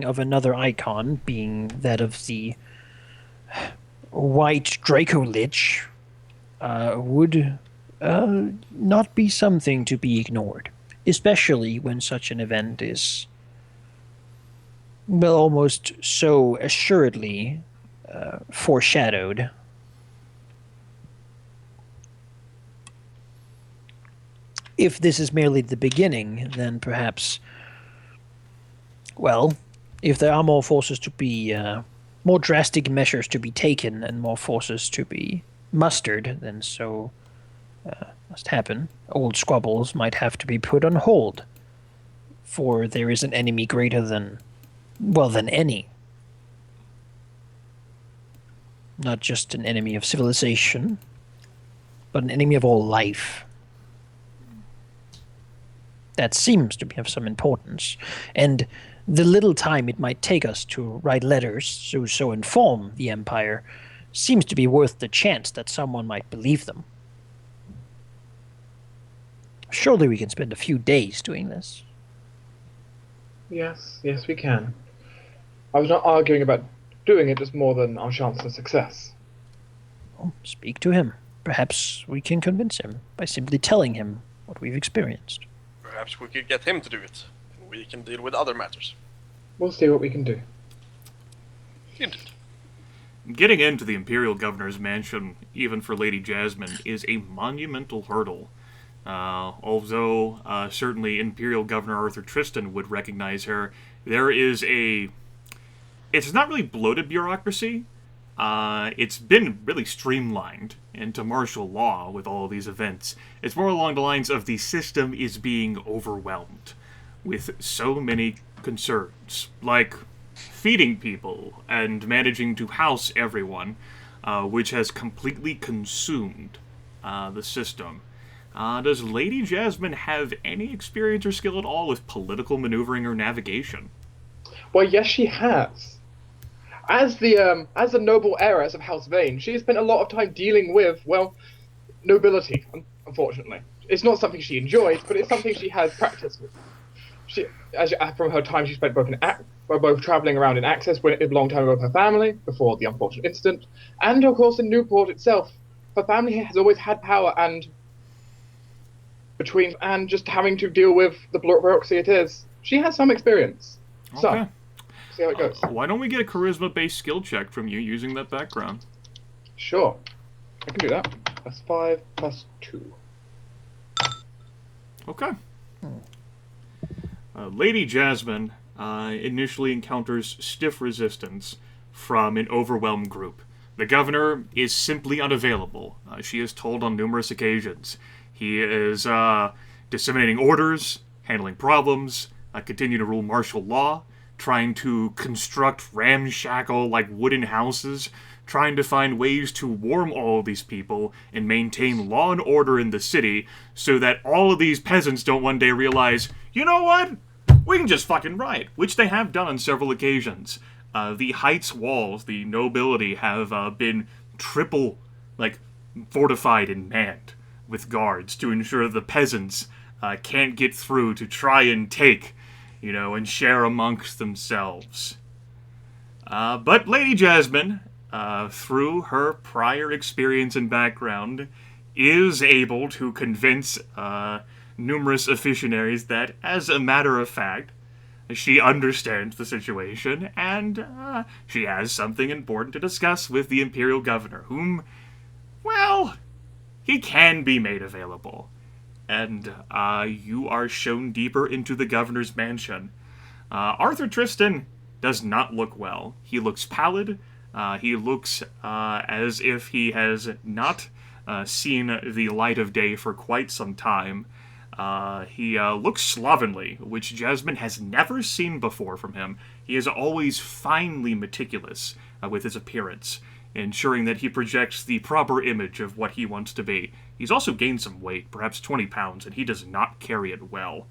of another icon, being that of the White Draco Lich, would not be something to be ignored, especially when such an event is, well, almost so assuredly foreshadowed. If this is merely the beginning, then perhaps, well, if there are more forces to be, more drastic measures to be taken and more forces to be mustered, then so must happen. Old squabbles might have to be put on hold, for there is an enemy greater than, well, than any. Not just an enemy of civilization, but an enemy of all life. That seems to be of some importance, and the little time it might take us to write letters to so inform the Empire seems to be worth the chance that someone might believe them. Surely we can spend a few days doing this. Yes, yes, we can. I was not arguing about doing it as more than our chance for success. Well, speak to him. Perhaps we can convince him by simply telling him what we've experienced. Perhaps we could get him to do it, and we can deal with other matters. We'll see what we can do. Indeed. Getting into the Imperial Governor's mansion, even for Lady Jasmine, is a monumental hurdle. Although certainly Imperial Governor Arthur Tristan would recognize her, there is a... It's not really bloated bureaucracy. It's been really streamlined into martial law with all of these events. It's more along the lines of the system is being overwhelmed with so many concerns, like feeding people and managing to house everyone, which has completely consumed the system. Does Lady Jasmine have any experience or skill at all with political maneuvering or navigation? Well, yes, she has. As the noble heiress of House Vayne, she has spent a lot of time dealing with, well, nobility, unfortunately. It's not something she enjoys, but it's something she has practiced with. From her time she spent both travelling around in Access when it belonged to her family, before the unfortunate incident, and of course in Newport itself. Her family has always had power and just having to deal with the bureaucracy it is. She has some experience. Okay. So, see how it goes. Why don't we get a charisma-based skill check from you using that background? Sure. I can do that. That's 5 plus 2. Okay. Lady Jasmine initially encounters stiff resistance from an overwhelmed group. The governor is simply unavailable. She is told on numerous occasions. He is disseminating orders, handling problems, continue to rule martial law, trying to construct ramshackle, wooden houses, trying to find ways to warm all of these people and maintain law and order in the city so that all of these peasants don't one day realize, you know what? We can just fucking riot, which they have done on several occasions. The Heights walls, the nobility, have been triple, fortified and manned with guards to ensure the peasants can't get through to try and take, and share amongst themselves. But Lady Jasmine, through her prior experience and background, is able to convince numerous aficionaries that, as a matter of fact, she understands the situation, and she has something important to discuss with the Imperial Governor, whom, well, he can be made available. And you are shown deeper into the Governor's mansion. Arthur Tristan does not look well. He looks pallid. He looks as if he has not seen the light of day for quite some time. He looks slovenly, which Jasmine has never seen before from him. He is always finely meticulous with his appearance, ensuring that he projects the proper image of what he wants to be. He's also gained some weight, perhaps 20 pounds, and he does not carry it well.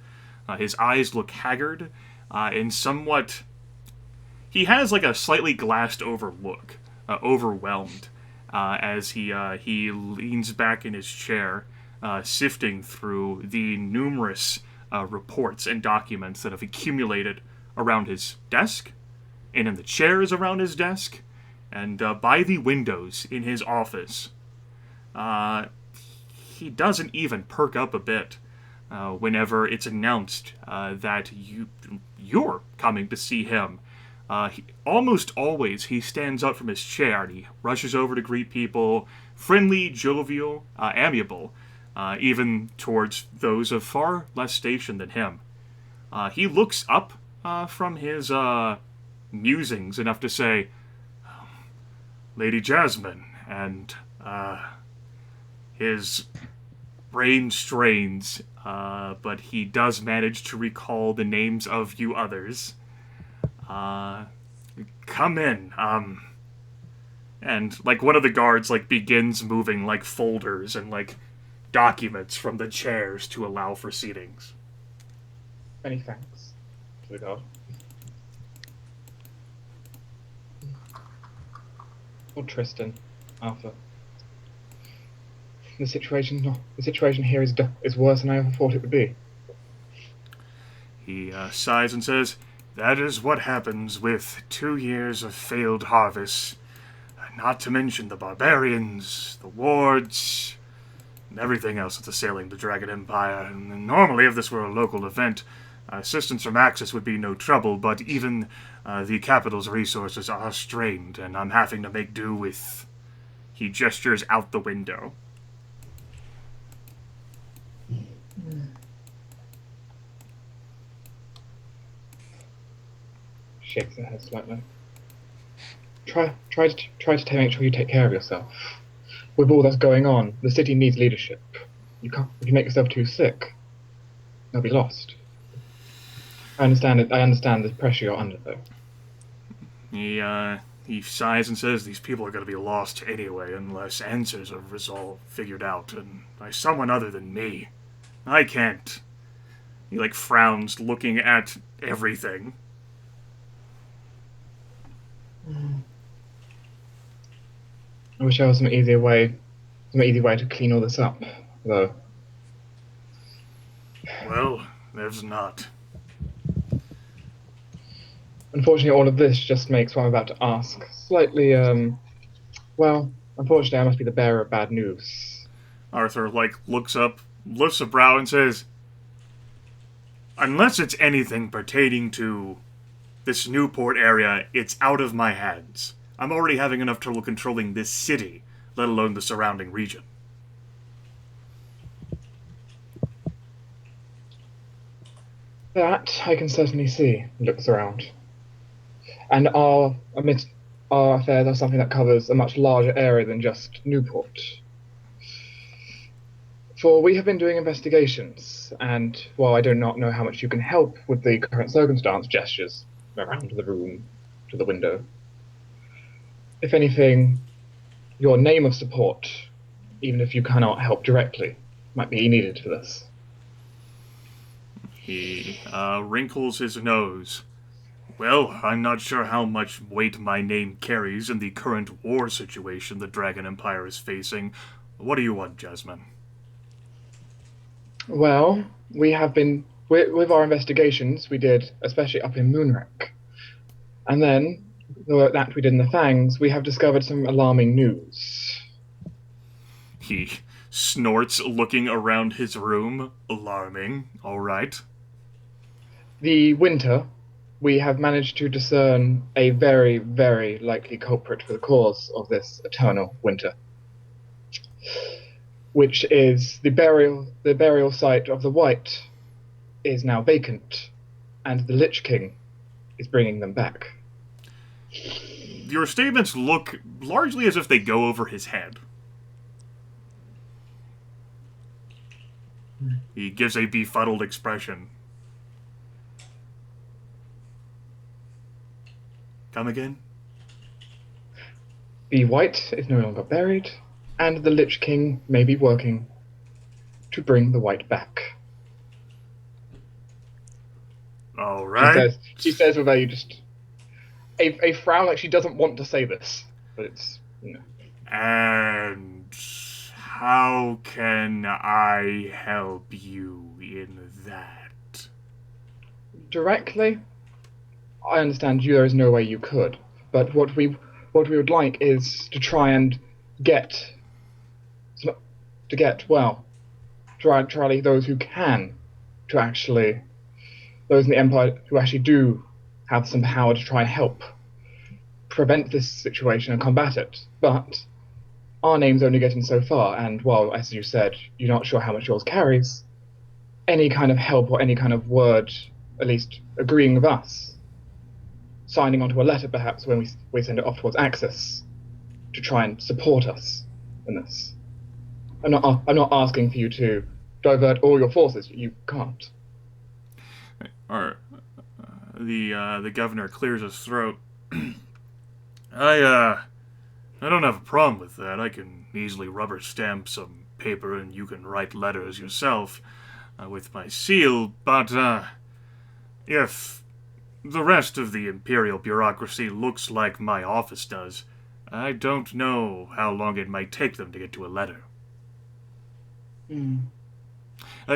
His eyes look haggard and somewhat... He has a slightly glassed over look, overwhelmed, as he leans back in his chair, sifting through the numerous reports and documents that have accumulated around his desk and in the chairs around his desk, and by the windows in his office. He doesn't even perk up a bit whenever it's announced that you're coming to see him. Almost always he stands up from his chair and he rushes over to greet people, friendly, jovial, amiable, even towards those of far less station than him. He looks up from his musings enough to say, Lady Jasmine, and his brain strains, but he does manage to recall the names of you others. Come in, and, like, one of the guards, like, begins moving, like, folders and, like, documents from the chairs to allow for seatings. Many thanks to the guard. Or Tristan, Arthur. The situation here is worse than I ever thought it would be. He sighs and says, That is what happens with 2 years of failed harvests. Not to mention the barbarians, the wards, and everything else that's assailing the Dragon Empire. And normally, if this were a local event, assistance from Axis would be no trouble, but even the capital's resources are strained, and I'm having to make do with... He gestures out the window. Shakes her head slightly. Try to make sure you take care of yourself. With all that's going on, the city needs leadership. If you make yourself too sick, you'll be lost. I understand it. I understand the pressure you're under, though. He sighs and says these people are going to be lost anyway unless answers are figured out, and by someone other than me. I can't. He, like, frowns, looking at everything. I wish there was some easy way to clean all this up, though. Well, there's not. Unfortunately, all of this just makes what I'm about to ask slightly, well, unfortunately, I must be the bearer of bad news. Arthur, like, looks up, lifts a brow, and says, Unless it's anything pertaining to this Newport area, it's out of my hands. I'm already having enough trouble controlling this city, let alone the surrounding region. That I can certainly see, he looks around. And our affairs are something that covers a much larger area than just Newport. For we have been doing investigations, and while I do not know how much you can help with the current circumstance, gestures around the room to the window. If anything, your name of support, even if you cannot help directly, might be needed for this. He wrinkles his nose. Well, I'm not sure how much weight my name carries in the current war situation the Dragon Empire is facing. What do you want, Jasmine? Well, we have been, with our investigations, we did, especially up in Moonrack. And then, that we did in the Fangs, we have discovered some alarming news. He snorts, looking around his room. Alarming. All right. The winter, we have managed to discern a very, very likely culprit for the cause of this eternal winter, which is the burial site of the White is now vacant, and the Lich King is bringing them back. Your statements look largely as if they go over his head. He gives a befuddled expression. Come again? The White is no longer buried, and the Lich King may be working to bring the White back. All right. She says with a frown, like she doesn't want to say this, but it's, you know. And how can I help you in that? Directly, I understand there is no way you could, but what we would like is to try and get well, try those who can to actually those in the Empire who actually do have some power to try and help prevent this situation and combat it. But our name's only getting so far, and while, as you said, you're not sure how much yours carries, any kind of help or any kind of word, at least agreeing with us, signing onto a letter perhaps when we send it off towards Axis to try and support us in this. I'm not asking for you to divert all your forces. You can't. The governor clears his throat. I don't have a problem with that. I can easily rubber stamp some paper and you can write letters yourself with my seal, but if the rest of the Imperial bureaucracy looks like my office does, I don't know how long it might take them to get to a letter.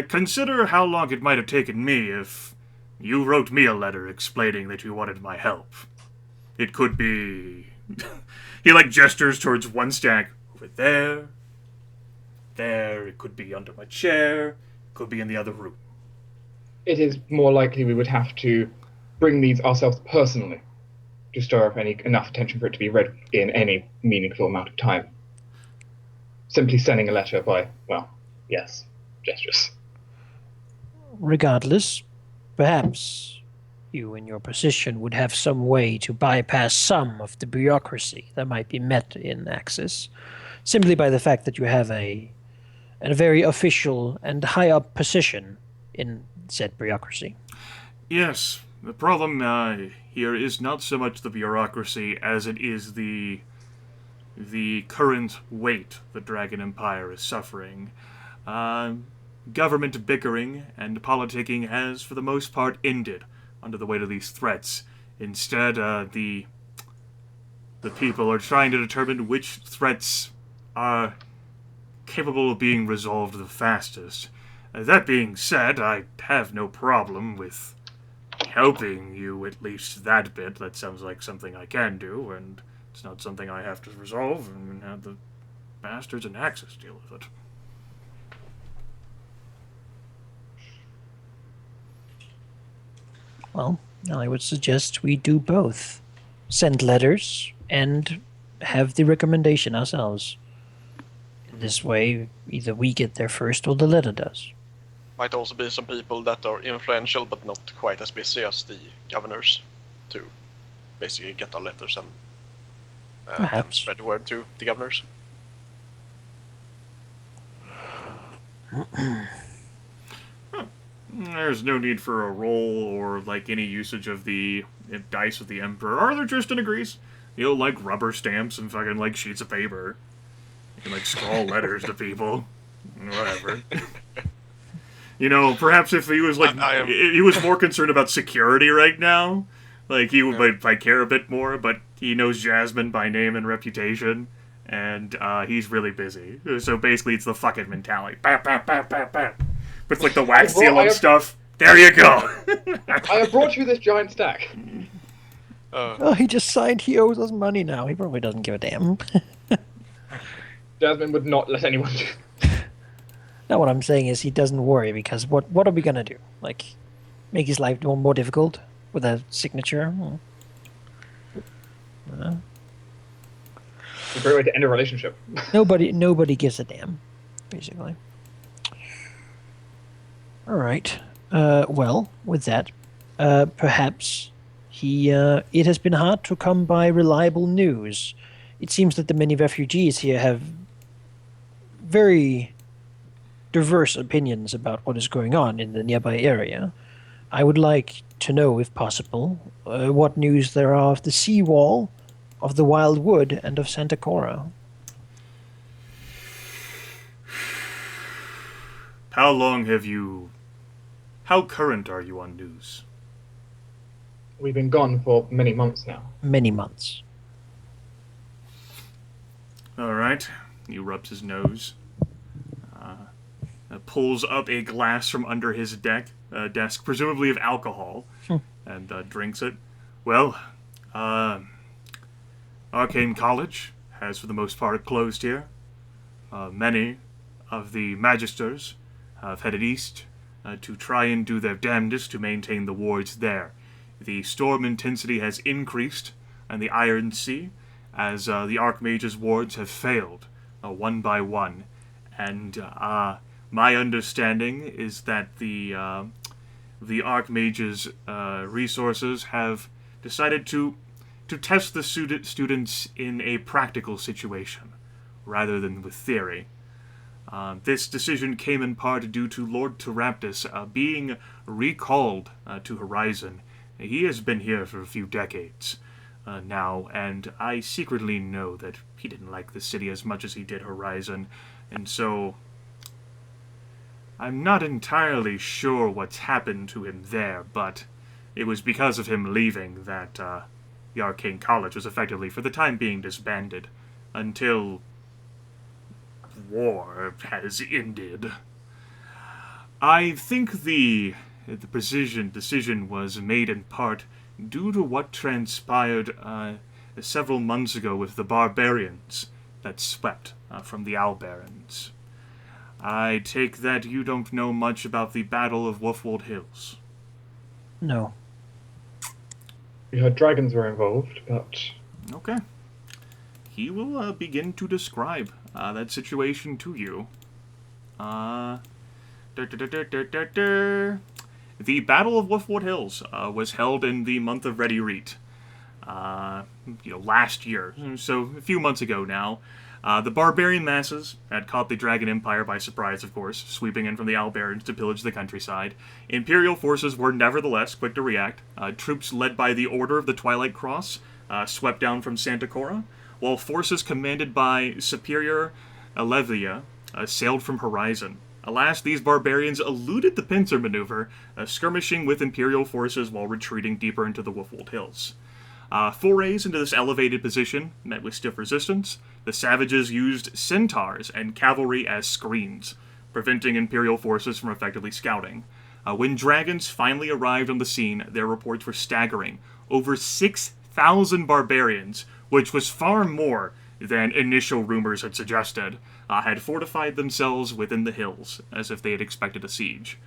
Consider how long it might have taken me if you wrote me a letter explaining that you wanted my help. It could be... He, gestures towards one stack. Over there. There. It could be under my chair. It could be in the other room. It is more likely we would have to bring these ourselves personally to stir up enough attention for it to be read in any meaningful amount of time. Simply sending a letter by, well, yes, gestures. Regardless, perhaps you in your position would have some way to bypass some of the bureaucracy that might be met in Axis, simply by the fact that you have a very official and high-up position in said bureaucracy. Yes, the problem here is not so much the bureaucracy as it is the current weight the Dragon Empire is suffering. Government bickering and politicking has, for the most part, ended under the weight of these threats. Instead, the people are trying to determine which threats are capable of being resolved the fastest. That being said, I have no problem with helping you at least that bit. That sounds like something I can do, and it's not something I have to resolve, and have the bastards in Axis deal with it. Well, I would suggest we do both. Send letters and have the recommendation ourselves. In this way, either we get there first or the letter does. Might also be some people that are influential but not quite as busy as the governors to basically get our letters and Perhaps. spread the word to the governors. There's no need for a roll or any usage of the dice of the Emperor. Arthur Tristan agrees. He'll rubber stamps and fucking sheets of paper. You can scrawl letters to people. Whatever. Perhaps if he was he was more concerned about security right now, he might care a bit more, but he knows Jasmine by name and reputation, and he's really busy. So basically it's the fucking mentality. Bap, bap, bap, bap, bap. With the wax seal and stuff. There you go. I have brought you this giant stack. Oh, he just signed. He owes us money now. He probably doesn't give a damn. Jasmine would not let anyone do. No, what I'm saying is he doesn't worry, because what are we gonna do? Make his life more difficult with a signature? It's a great way to end a relationship. Nobody gives a damn, basically. All right. Well, with that, perhaps it has been hard to come by reliable news. It seems that the many refugees here have very diverse opinions about what is going on in the nearby area. I would like to know, if possible, what news there are of the seawall, of the Wild Wood, and of Santa Cora. How current are you on news? We've been gone for many months now. Many months. Alright. He rubs his nose. Pulls up a glass from under his desk, presumably of alcohol, and drinks it. Well, Arcane College has for the most part closed here. Many of the magisters have headed east to try and do their damnedest to maintain the wards there. The storm intensity has increased in the Iron Sea as the Archmage's wards have failed one by one. And my understanding is that the Archmage's resources have decided to test the students in a practical situation rather than with theory. This decision came in part due to Lord Teraptus being recalled to Horizon. He has been here for a few decades now, and I secretly know that he didn't like the city as much as he did Horizon, and so I'm not entirely sure what's happened to him there, but it was because of him leaving that the Arcane College was effectively, for the time being, disbanded until war has ended. I think the decision was made in part due to what transpired several months ago with the barbarians that swept from the Albarans. I take that you don't know much about the Battle of Wolfwold Hills. No. We heard dragons were involved, but... Okay. He will begin to describe that situation to you. The Battle of Wolfwood Hills was held in the month of Ready Reet, last year, so a few months ago now. The barbarian masses had caught the Dragon Empire by surprise, of course, sweeping in from the Albarans to pillage the countryside. Imperial forces were nevertheless quick to react. Troops led by the Order of the Twilight Cross swept down from Santa Cora, while forces commanded by Superior Aurelia sailed from Horizon. Alas, these barbarians eluded the pincer maneuver, skirmishing with Imperial forces while retreating deeper into the Wolfwold Hills. Forays into this elevated position met with stiff resistance. The savages used centaurs and cavalry as screens, preventing Imperial forces from effectively scouting. When dragons finally arrived on the scene, their reports were staggering. Over 6,000 barbarians, which was far more than initial rumors had suggested, had fortified themselves within the hills, as if they had expected a siege.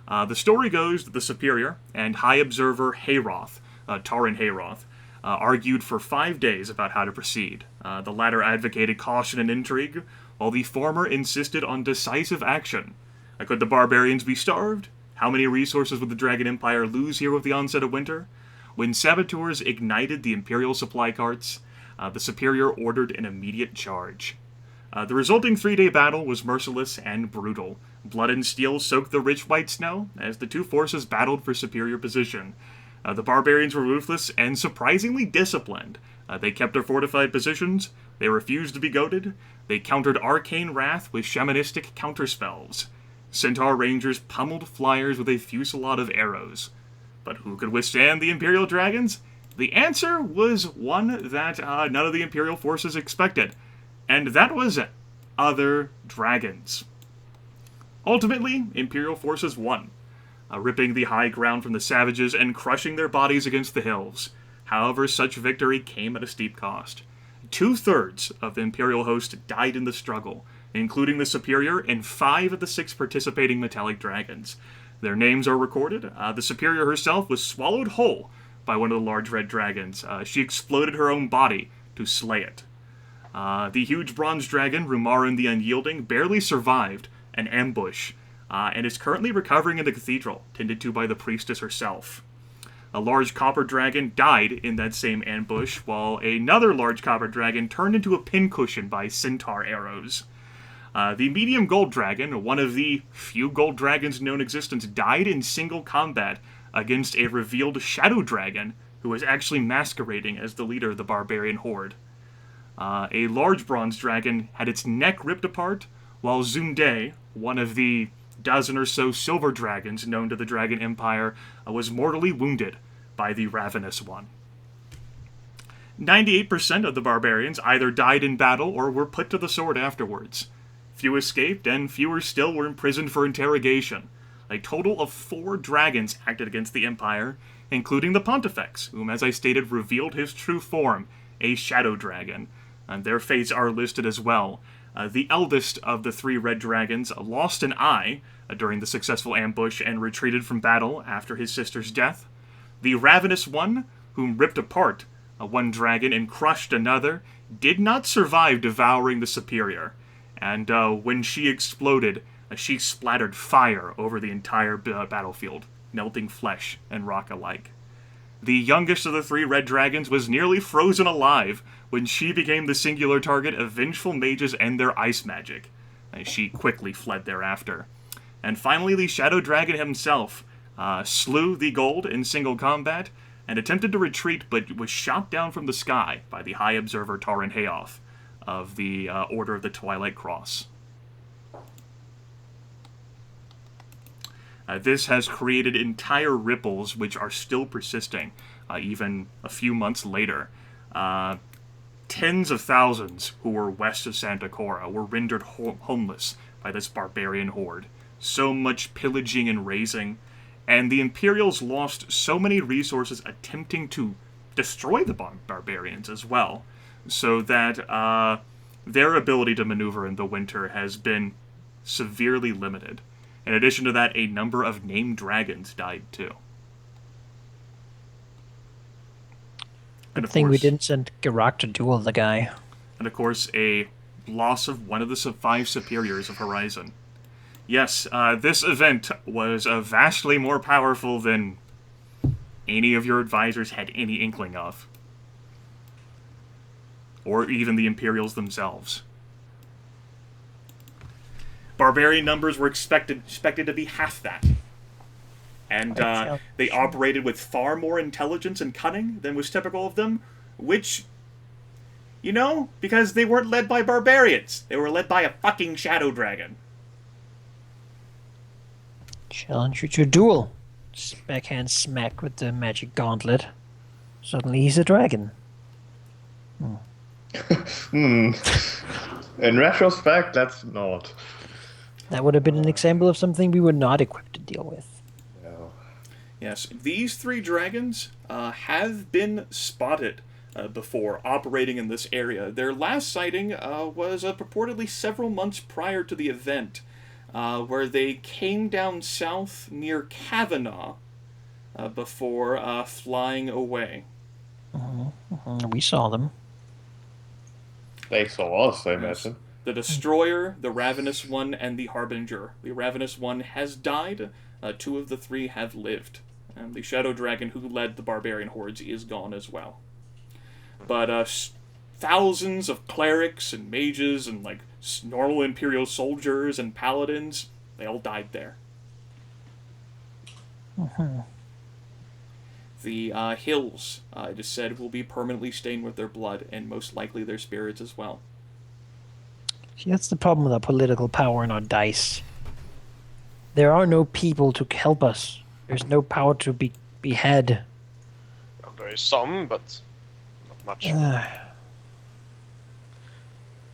The story goes that the Superior and High Observer Hayroth, Taran Hayroth, argued for 5 days about how to proceed. The latter advocated caution and intrigue, while the former insisted on decisive action. Could the barbarians be starved? How many resources would the Dragon Empire lose here with the onset of winter? When saboteurs ignited the Imperial supply carts, the Superior ordered an immediate charge. The resulting 3-day battle was merciless and brutal. Blood and steel soaked the rich white snow as the two forces battled for superior position. The barbarians were ruthless and surprisingly disciplined. They kept their fortified positions, they refused to be goaded, they countered arcane wrath with shamanistic counterspells. Centaur rangers pummeled flyers with a fusillade of arrows. But who could withstand the Imperial dragons? The answer was one that none of the Imperial forces expected, and that was other dragons. Ultimately, Imperial forces won, ripping the high ground from the savages and crushing their bodies against the hills. However, such victory came at a steep cost. 2/3 of the Imperial host died in the struggle, including the Superior and 5 of the 6 participating metallic dragons. Their names are recorded. The Superior herself was swallowed whole by one of the large red dragons. She exploded her own body to slay it. The huge bronze dragon, Rumarin the Unyielding, barely survived an ambush, and is currently recovering in the cathedral, tended to by the priestess herself. A large copper dragon died in that same ambush, while another large copper dragon turned into a pincushion by centaur arrows. The medium gold dragon, one of the few gold dragons in known existence, died in single combat against a revealed shadow dragon who was actually masquerading as the leader of the barbarian horde. A large bronze dragon had its neck ripped apart, while Zunde, one of the dozen or so silver dragons known to the Dragon Empire, was mortally wounded by the Ravenous One. 98% of the barbarians either died in battle or were put to the sword afterwards. Few escaped, and fewer still were imprisoned for interrogation. a total of 4 dragons acted against the Empire, including the Pontifex, whom, as I stated, revealed his true form, a shadow dragon. And their fates are listed as well. The eldest of the 3 red dragons lost an eye during the successful ambush and retreated from battle after his sister's death. The ravenous one, whom ripped apart one dragon and crushed another, did not survive devouring the superior. And when she exploded, she splattered fire over the entire battlefield, melting flesh and rock alike. The youngest of the 3 red dragons was nearly frozen alive when she became the singular target of vengeful mages and their ice magic. She quickly fled thereafter. And finally, the shadow dragon himself slew the gold in single combat and attempted to retreat, but was shot down from the sky by the High Observer Taran Hayoth of the Order of the Twilight Cross. This has created entire ripples which are still persisting, even a few months later. Tens of thousands who were west of Santa Cora were rendered homeless by this barbarian horde. So much pillaging and razing, and the Imperials lost so many resources attempting to destroy the barbarians as well, so that their ability to maneuver in the winter has been severely limited. In addition to that, a number of named dragons died too. And of course, we didn't send Geráck to duel the guy. And of course, a loss of one of the 5 superiors of Horizon. Yes, this event was vastly more powerful than any of your advisors had any inkling of. Or even the Imperials themselves. Barbarian numbers were expected to be half that. And they operated with far more intelligence and cunning than was typical of them, which, because they weren't led by barbarians. They were led by a fucking shadow dragon. Challenge you to a duel. Backhand smack with the magic gauntlet. Suddenly he's a dragon. In retrospect, that's not. That would have been an example of something we were not equipped to deal with. No. Yes, these 3 dragons have been spotted before operating in this area. Their last sighting was purportedly several months prior to the event, where they came down south near Kavanaugh before flying away. We saw them. They saw us, I imagine. The Destroyer, the Ravenous One, and the Harbinger. The Ravenous One has died. 2 of the 3 have lived. And the Shadow Dragon who led the barbarian hordes is gone as well. But thousands of clerics and mages and normal Imperial soldiers and paladins, they all died there. The hills, it is said, will be permanently stained with their blood, and most likely their spirits as well. See, that's the problem with our political power and our dice. There are no people to help us. There's no power to be had. Well, there is some, but not much.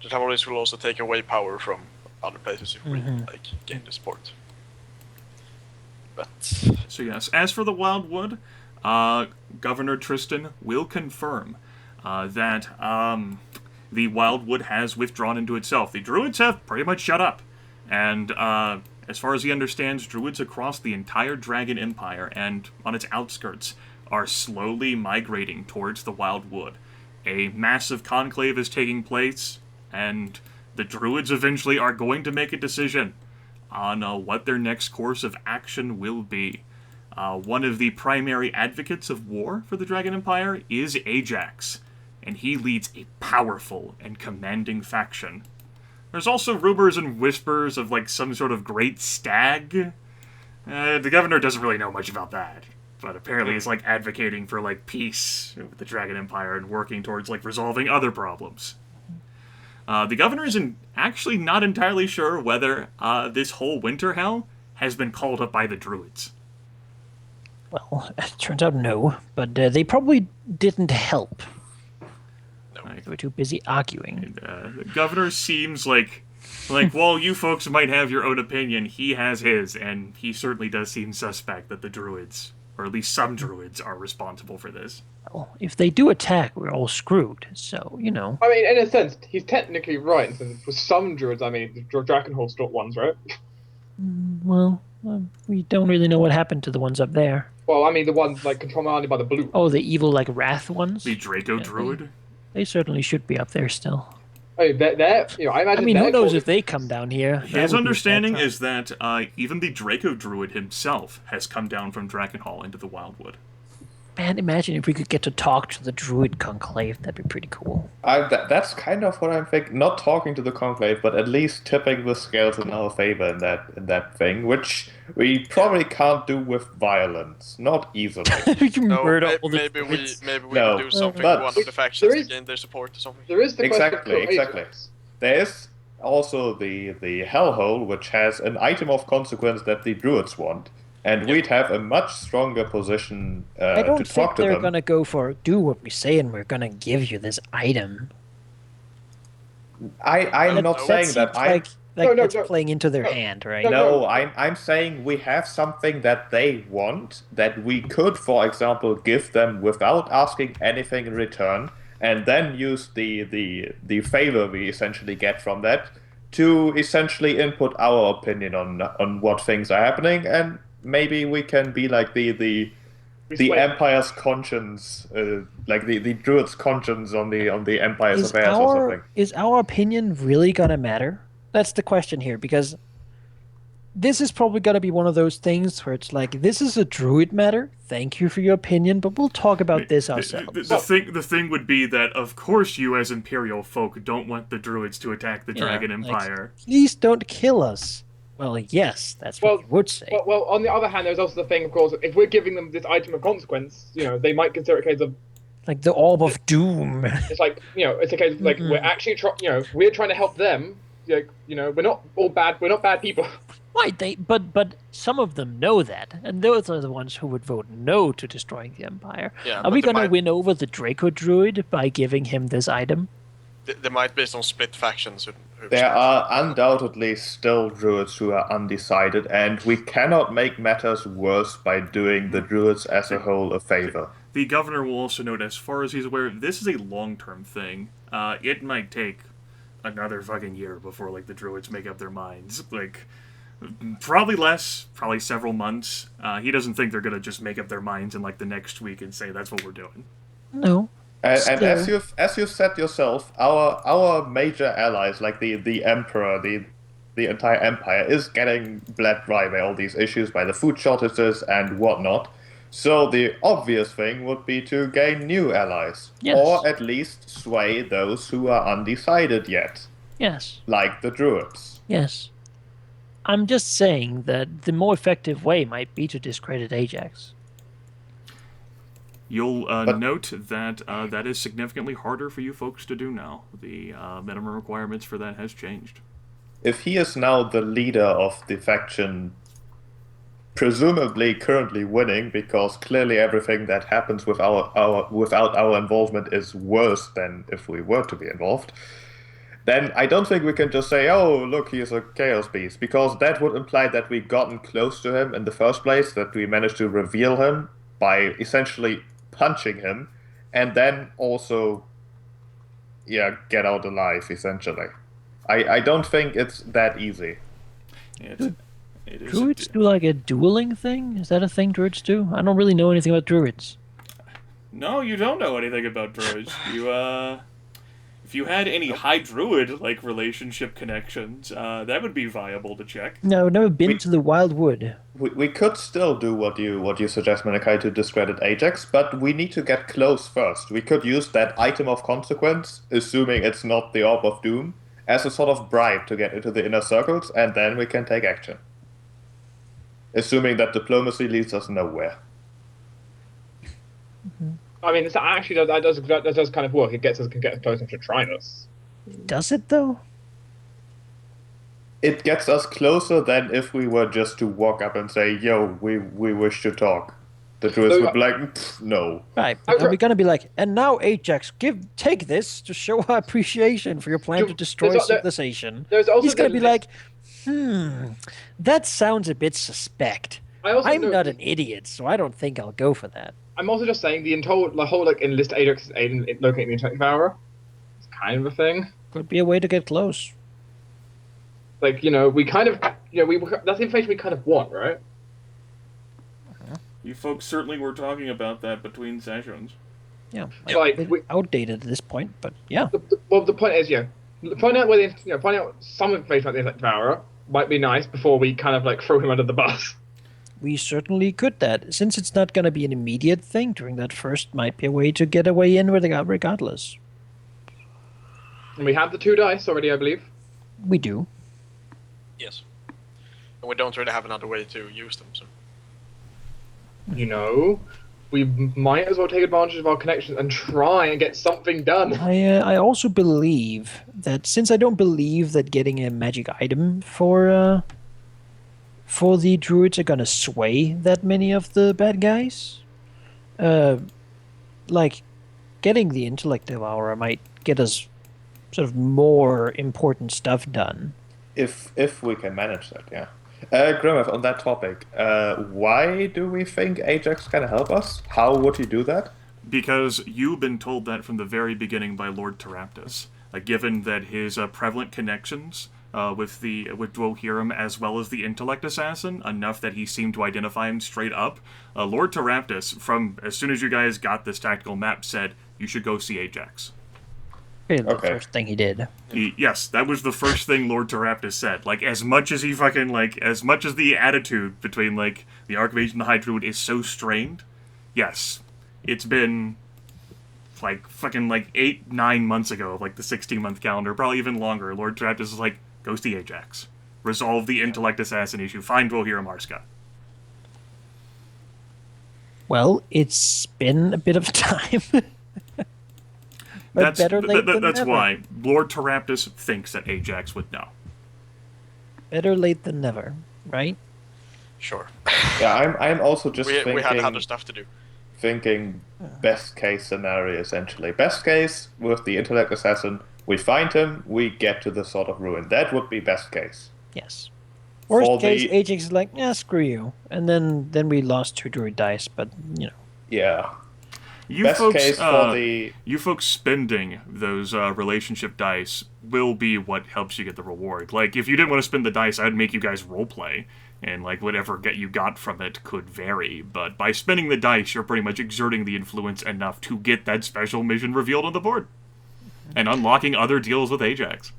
The Tamoris will also take away power from other places if we gain the support. But so yes, as for the Wildwood, Governor Tristan will confirm that the Wildwood has withdrawn into itself. The Druids have pretty much shut up. And as far as he understands, Druids across the entire Dragon Empire and on its outskirts are slowly migrating towards the Wildwood. A massive conclave is taking place, and the Druids eventually are going to make a decision on what their next course of action will be. One of the primary advocates of war for the Dragon Empire is Ajax, and he leads a powerful and commanding faction. There's also rumors and whispers of some sort of great stag. The governor doesn't really know much about that, but apparently he's advocating for peace with the Dragon Empire and working towards resolving other problems. The governor is actually not entirely sure whether this whole winter hell has been called up by the Druids. Well, it turns out no, but they probably didn't help. no. They were too busy arguing. And, the governor seems like Like, while you folks might have your own opinion, he has his, and he certainly does seem suspect that the druids, or at least some druids, are responsible for this. Well, if they do attack, we're all screwed. So, you know. I mean, in a sense, he's technically right. For some druids, I mean, the Dragonhold stalk ones, right? Well, we don't really know what happened to the ones up there. Well, I mean, the ones like controlled by the blue. Oh, the evil, like, wrath ones? The Draco druid? They certainly should be up there still. I mean, they're you know, I imagine. I mean, who knows if they come down here? His understanding is that even the Draco druid himself has come down from Dragonhall into the Wildwood. Man, imagine if we could get to talk to the Druid Conclave. That'd be pretty cool. That's kind of what I'm thinking. Not talking to the conclave, but at least tipping the scales in our favor in that thing, which we probably can't do with violence, not easily. You No, murder all the maybe we druids. can do something but with one of the factions there is- to gain their support or something. There is the Exactly, question of exactly. There is also the Hellhole, which has an item of consequence that the druids want, and we'd have a much stronger position I to don't talk think to they're them. gonna go for do what we say and we're gonna give you this item. I'm not saying seems that. like No, that's no. playing into their No. hand, right? No, I'm saying we have something that they want that we could, for example, give them without asking anything in return, and then use the favor we essentially get from that to essentially input our opinion on what things are happening, and maybe we can be like the Empire's conscience, like the Druid's conscience on the Empire's affairs or something. Is our opinion really gonna matter? That's the question here, because this is probably gonna be one of those things where it's like, this is a druid matter. Thank you for your opinion, but we'll talk about this ourselves. The thing would be that, of course, you as Imperial folk don't want the druids to attack the Dragon Empire. Please don't kill us. Well, yes, that's what you would say. Well, on the other hand, there's also the thing, of course, if we're giving them this item of consequence, you know, they might consider it a case of Like the Orb of Doom. it's like, you know, it's a case of like we're actually we're trying to help them. Like, you know, we're not all bad. We're not bad people. Right, but some of them know that, and those are the ones who would vote no to destroying the Empire. Yeah, are we but they gonna might- win over the Draco Druid by giving him this item? There might be some split factions. Who There are undoubtedly still druids who are undecided, and we cannot make matters worse by doing the druids as a whole a favor. The governor will also note, as far as he's aware, this is a long-term thing. It might take another fucking year before, like, the druids make up their minds. Like, probably less, probably several months. He doesn't think they're gonna just make up their minds in, like, the next week and say, that's what we're doing. No. And Still. as you've said yourself, our major allies, like the Emperor, the entire Empire, is getting bled dry by all these issues, by the food shortages and whatnot. So the obvious thing would be to gain new allies, Yes. or at least sway those who are undecided yet, Yes. like the druids. Yes. I'm just saying that the more effective way might be to discredit Ajax. You'll note that that is significantly harder for you folks to do now. The minimum requirements for that has changed. If he is now the leader of the faction, presumably currently winning, because clearly everything that happens with without our involvement is worse than if we were to be involved, then I don't think we can just say, oh, look, he is a chaos beast, because that would imply that we gotten close to him in the first place, that we managed to reveal him by essentially punching him, and then also, get out alive, essentially. I don't think it's that easy. It is Druids do like a dueling thing? Is that a thing druids do? I don't really know anything about druids. No, you don't know anything about druids. If you had any high druid like relationship connections, that would be viable to check. No, I've never been to the Wild Wood. We could still do what you suggest, Manaki, to discredit Ajax, but we need to get close first. We could use that item of consequence, assuming it's not the Orb of Doom, as a sort of bribe to get into the inner circles, and then we can take action. Assuming that diplomacy leads us nowhere. I mean, that does kind of work. It can get us closer to trying us. Does it, though? It gets us closer than if we were just to walk up and say, yo, we wish to talk. The druids So- would be like, "Pff, no. Right. But are we going to be like, and now Ajax, take this to show our appreciation for your plan to destroy there's civilization? there's also He's going to the be like, that sounds a bit suspect. I also I'm know not an idiot, so I don't think I'll go for that. I'm also just saying the whole like enlist Ajax aid in locating the intellect devourer. It's kind of a thing. Could be a way to get close. Like, we kind of, that's the information we kind of want, right? You folks certainly were talking about that between sessions. Yeah. Yeah. Like, A bit outdated at this point, but yeah. the point is, find out find out some information about the intellect devourer might be nice before we kind of like throw him under the bus. We certainly could that. Since it's not going to be an immediate thing during that first, might be a way to get a way in regardless. And we have the 2 dice already, I believe. We do. Yes. And we don't really have another way to use them, so. We might as well take advantage of our connections and try and get something done. I also believe that since I don't believe that getting a magic item for the druids are gonna sway that many of the bad guys, like getting the intellect devourer might get us sort of more important stuff done. If we can manage that, yeah. Grimith, on that topic, why do we think Ajax can help us? How would he do that? Because you've been told that from the very beginning by Lord Teraptus. Given that his prevalent connections with Dwohiram as well as the intellect assassin, enough that he seemed to identify him straight up, Lord Teraptus, from as soon as you guys got this tactical map, said you should go see Ajax. Really, the Okay. first thing he did. Yes, that was the first thing Lord Teraptus said. As much as as much as the attitude between, the Archmage and the High Druid is so strained, yes, it's been, 8-9 months ago, the 16-month calendar, probably even longer. Lord Teraptus is like, go see Ajax. Resolve the intellect assassin issue. Find Dwohiram Marska. Well, it's been a bit of time. But better late than that's never. why Lord Teraptus thinks that Ajax would know. Better late than never, right? Sure. Yeah, I'm also just We had other stuff to do. thinking best case scenario, essentially. Best case, with the intellect assassin, we find him, we get to the Sword of Ruin. That would be best case. Yes. Worst For case, the- Ajax is like, screw you. And then we lost 2 druid dice, but, Yeah. You Best folks, case for the... you folks spending those relationship dice will be what helps you get the reward. If you didn't want to spend the dice, I'd make you guys roleplay, and whatever you got from it could vary. But by spending the dice, you're pretty much exerting the influence enough to get that special mission revealed on the board, and unlocking other deals with Ajax.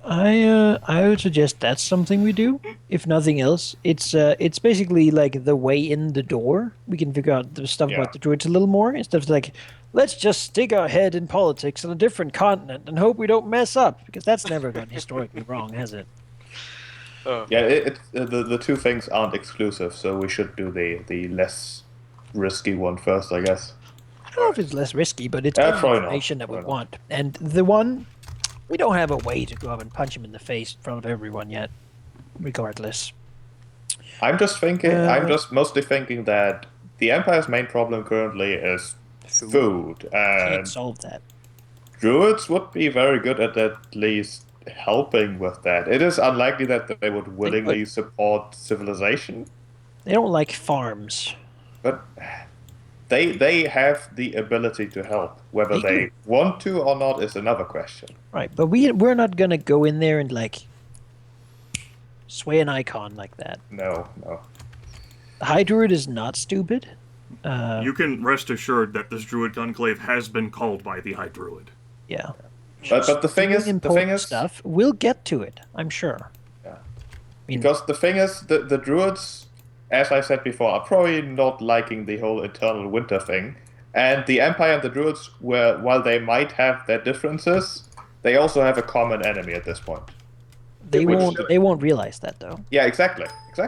I would suggest that's something we do. If nothing else, it's basically like the way in the door. We can figure out the stuff Yeah. about the druids a little more instead of let's just stick our head in politics on a different continent and hope we don't mess up, because that's never gone historically wrong, has it? Yeah, the two things aren't exclusive, so we should do the less risky one first, I guess. I don't know if it's less risky, but it's Yeah, all the probably not. information that we Probably not. want. And the one, we don't have a way to go up and punch him in the face in front of everyone yet, regardless. I'm just mostly thinking that the Empire's main problem currently is food, Can't and solve that. druids would be very good at least helping with that. It is unlikely that they would willingly support civilization, They don't like farms. but they have the ability to help. Whether They they do. want to or not is another question. Right, but we're not gonna go in there and sway an icon like that. No. The High Druid is not stupid. You can rest assured that this Druid Conclave has been called by the High Druid. Yeah. But the thing is, Important stuff. We'll get to it, I'm sure. Yeah. I mean, Because the thing is, the druids, as I said before, are probably not liking the whole eternal winter thing. And the Empire and the druids, while they might have their differences, they also have a common enemy at this point. they which- won't realize that though. Yeah, exactly. So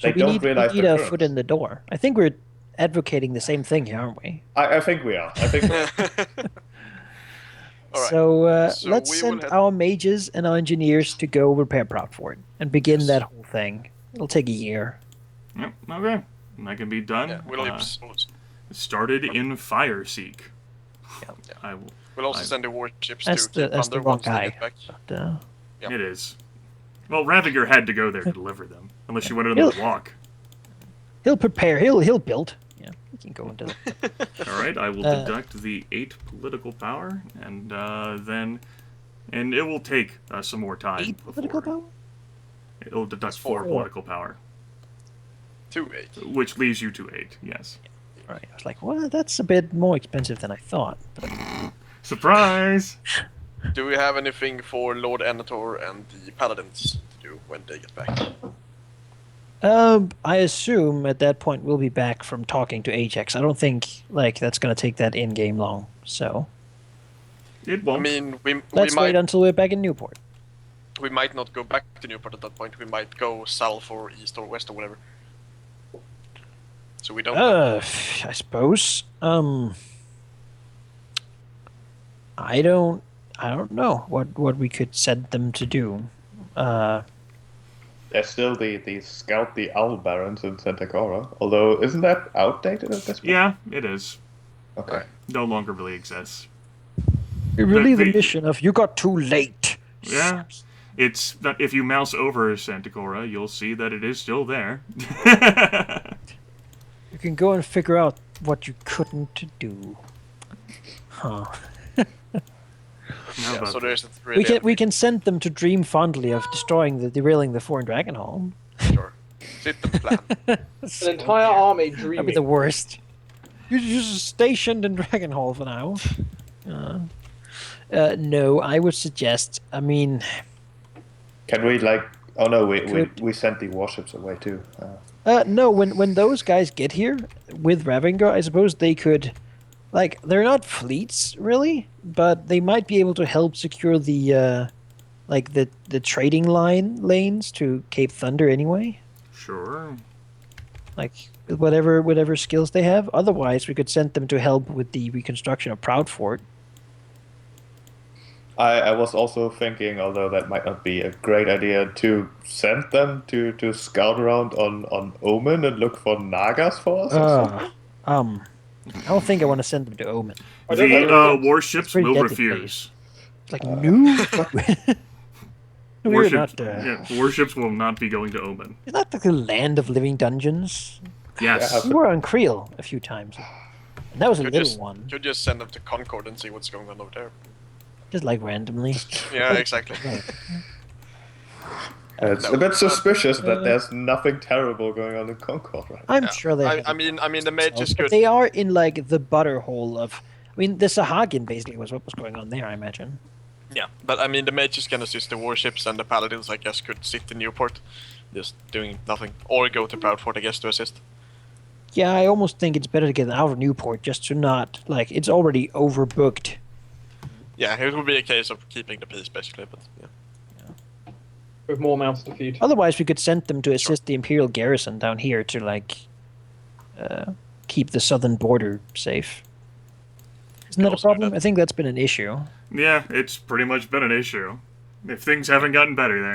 They we don't need, realize we need the a currents. foot in the door. I think we're advocating the same thing here, aren't we? I think we are. I think All right. So, So let's we will send head- our mages and our engineers to go repair Proudfort and begin that whole thing. It'll take a year. Yep, okay. And that can be done. Yeah, we'll Started in Fireseek. yeah. We'll also send the warships That's to keep the under wrong once they guy. get back. But, Yep. It is. Well, Ravager had to go there to deliver them, unless you wanted him to walk. he'll prepare. He'll build. Yeah, he can go into that. All right, I will deduct the 8 political power, and it will take some more time. 8 political power? It'll deduct 4 political power, 2 8. which leaves you to 8. Yes. Right. I was like, well, that's a bit more expensive than I thought. But... Surprise! Do we have anything for Lord Enator and the Paladins to do when they get back? I assume at that point we'll be back from talking to Ajax. I don't think that's gonna take that in game long. So It I won't. mean, we let's wait might until we're back in Newport. we might not go back to Newport at that point. We might go south or east or west or whatever. So we don't. I suppose. I don't know what we could send them to do. There's still the Scout the Owl Barons in Santa Clara, although isn't that outdated at this point? Yeah, it is. Okay. No longer really exists. Really, the the- mission of you got too late. Yeah. It's not, if you mouse over Santacora, you'll see that it is still there. You can go and figure out what you couldn't do. Huh. How about so that? there isn't really. We can send them to dream fondly of derailing the foreign dragon hall. Sure. Sit the plan. An entire army That'd be dreaming. the worst. You're just stationed in Dragon Hall for now. No, I would suggest. I mean, Can we Oh no, Could- we sent the warships away too. no. When those guys get here with Ravenger, I suppose they could. They're not fleets really, but they might be able to help secure the the trading lanes to Cape Thunder anyway. Sure. Whatever skills they have. Otherwise, we could send them to help with the reconstruction of Proudfort. I was also thinking, although that might not be a great idea, to send them to scout around on Omen and look for Nagas for us. Or something. I don't think I want to send them to Omen. I don't The know. warships pretty will deadly refuse. It's like no. We're Warships, not. warships will not be going to Omen. It's not like the land of living dungeons. Yes. Yeah. We were on Creel a few times, and that was a Could little just, one, could just send them to Concord and see what's going on over there. just randomly. Yeah, exactly. It's No, a bit but- suspicious that there's nothing terrible going on in Concord, right? I'm Yeah. sure they. I mean, the mages but could. they are in the butterhole of. I mean, the Sahagin basically was what was going on there. I imagine. Yeah, but I mean, the mages can assist the warships, and the paladins, I guess, could sit in Newport, just doing nothing, or go to Proudfort, I guess, to assist. Yeah, I almost think it's better to get out of Newport just to not it's already overbooked. Yeah, it would be a case of keeping the peace, basically. But yeah, With more mouths to feed. Otherwise, we could send them to assist the Imperial garrison down here to keep the southern border safe. Isn't that a also do problem? that. I think that's been an issue. Yeah, it's pretty much been an issue. If things haven't gotten better there.